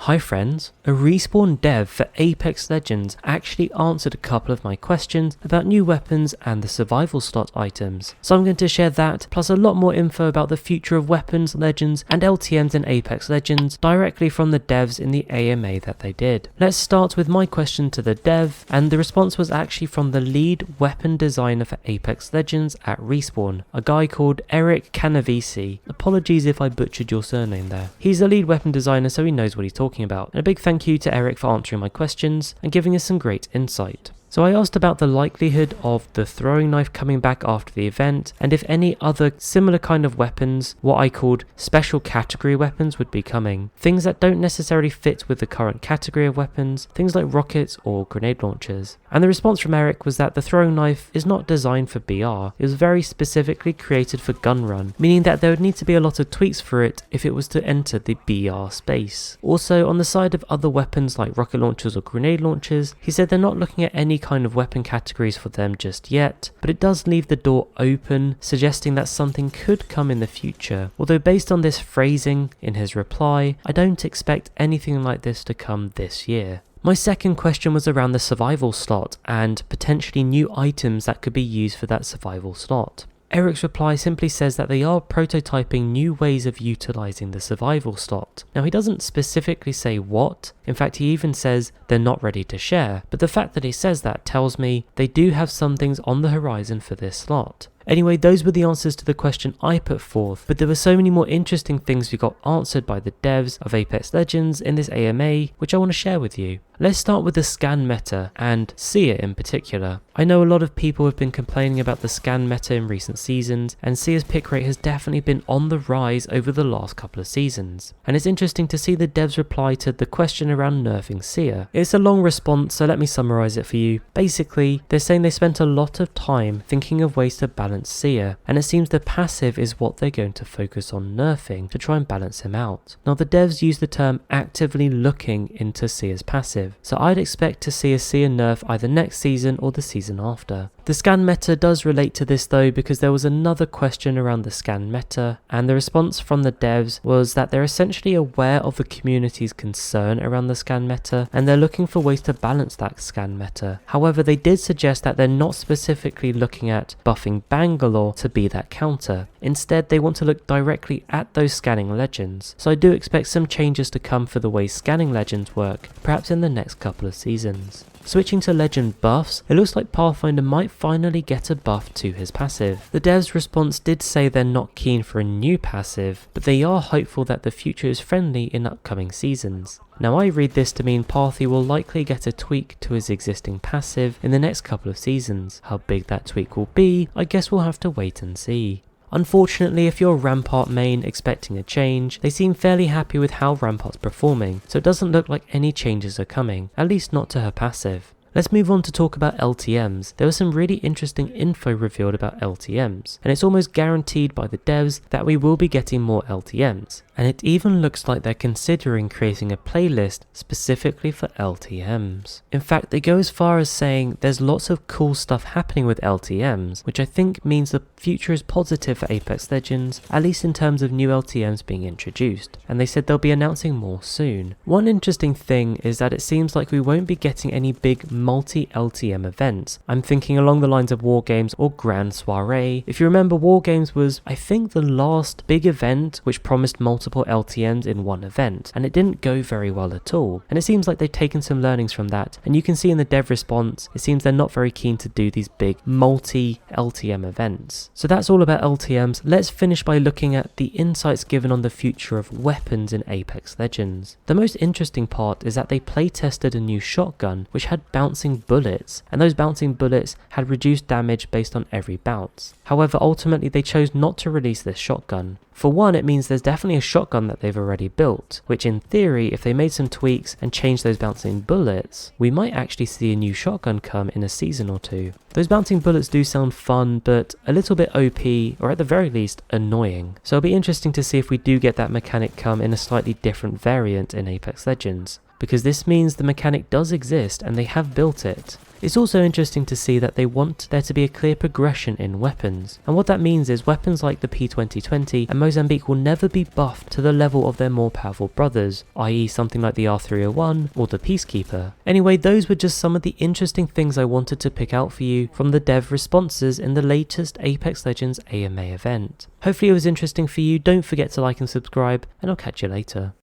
Hi friends, a Respawn dev for Apex Legends actually answered a couple of my questions about new weapons and the survival slot items. So I'm going to share that, plus a lot more info about the future of weapons, legends and LTMs in Apex Legends directly from the devs in the AMA that they did. Let's start with my question to the dev, and the response was actually from the lead weapon designer for Apex Legends at Respawn, a guy called Canavese. Apologies if I butchered your surname there. He's the lead weapon designer, so he knows what he's talking about. And a big thank you to Eric for answering my questions and giving us some great insight. So I asked about the likelihood of the throwing knife coming back after the event, and if any other similar kind of weapons, what I called special category weapons, would be coming. Things that don't necessarily fit with the current category of weapons, things like rockets or grenade launchers. And the response from Eric was that the throwing knife is not designed for BR, it was very specifically created for gun run, meaning that there would need to be a lot of tweaks for it if it was to enter the BR space. Also, on the side of other weapons like rocket launchers or grenade launchers, he said they're not looking at any kind of weapon categories for them just yet, but it does leave the door open, suggesting that something could come in the future. Although based on this phrasing in his reply, I don't expect anything like this to come this year. My second question was around the survival slot and potentially new items that could be used for that survival slot. Eric's reply simply says that they are prototyping new ways of utilizing the survival slot. Now he doesn't specifically say what, in fact he even says they're not ready to share, but the fact that he says that tells me they do have some things on the horizon for this slot. Anyway, those were the answers to the question I put forth, but there were so many more interesting things we got answered by the devs of Apex Legends in this AMA, which I want to share with you. Let's start with the scan meta, and Seer in particular. I know a lot of people have been complaining about the scan meta in recent seasons, and Seer's pick rate has definitely been on the rise over the last couple of seasons. And it's interesting to see the devs reply to the question around nerfing Seer. It's a long response, so let me summarize it for you. Basically, they're saying they spent a lot of time thinking of ways to balance Seer, and it seems the passive is what they're going to focus on nerfing to try and balance him out. Now the devs use the term actively looking into Seer's passive, so I'd expect to see a Seer nerf either next season or the season after. The scan meta does relate to this though, because there was another question around the scan meta, and the response from the devs was that they're essentially aware of the community's concern around the scan meta, and they're looking for ways to balance that scan meta. However, they did suggest that they're not specifically looking at buffing Bangalore to be that counter. Instead, they want to look directly at those scanning legends. So I do expect some changes to come for the way scanning legends work, perhaps in the next couple of seasons. Switching to legend buffs, it looks like Pathfinder might finally get a buff to his passive. The devs' response did say they're not keen for a new passive, but they are hopeful that the future is friendly in upcoming seasons. Now I read this to mean Pathy will likely get a tweak to his existing passive in the next couple of seasons. How big that tweak will be, I guess we'll have to wait and see. Unfortunately, if you're Rampart main expecting a change, they seem fairly happy with how Rampart's performing, so it doesn't look like any changes are coming, at least not to her passive. Let's move on to talk about LTMs. There was some really interesting info revealed about LTMs, and it's almost guaranteed by the devs that we will be getting more LTMs. And it even looks like they're considering creating a playlist specifically for LTMs. In fact, they go as far as saying there's lots of cool stuff happening with LTMs, which I think means the future is positive for Apex Legends, at least in terms of new LTMs being introduced. And they said they'll be announcing more soon. One interesting thing is that it seems like we won't be getting any big multi-LTM events. I'm thinking along the lines of War Games or Grand Soiree. If you remember, War Games was, I think, the last big event which promised multiple LTMs in one event, and it didn't go very well at all. And it seems like they've taken some learnings from that, and you can see in the dev response, it seems they're not very keen to do these big multi-LTM events. So that's all about LTMs. Let's finish by looking at the insights given on the future of weapons in Apex Legends. The most interesting part is that they play tested a new shotgun which had bouncing bullets, and those bouncing bullets had reduced damage based on every bounce. However, ultimately they chose not to release this shotgun. For one, it means there's definitely a shotgun that they've already built, which in theory, if they made some tweaks and changed those bouncing bullets, we might actually see a new shotgun come in a season or two. Those bouncing bullets do sound fun, but a little bit OP, or at the very least, annoying. So it'll be interesting to see if we do get that mechanic come in a slightly different variant in Apex Legends. because this means the mechanic does exist and they have built it. It's also interesting to see that they want there to be a clear progression in weapons, and what that means is weapons like the P2020 and Mozambique will never be buffed to the level of their more powerful brothers, i.e. something like the R301 or the Peacekeeper. Anyway, those were just some of the interesting things I wanted to pick out for you from the dev responses in the latest Apex Legends AMA event. Hopefully it was interesting for you. Don't forget to like and subscribe, and I'll catch you later.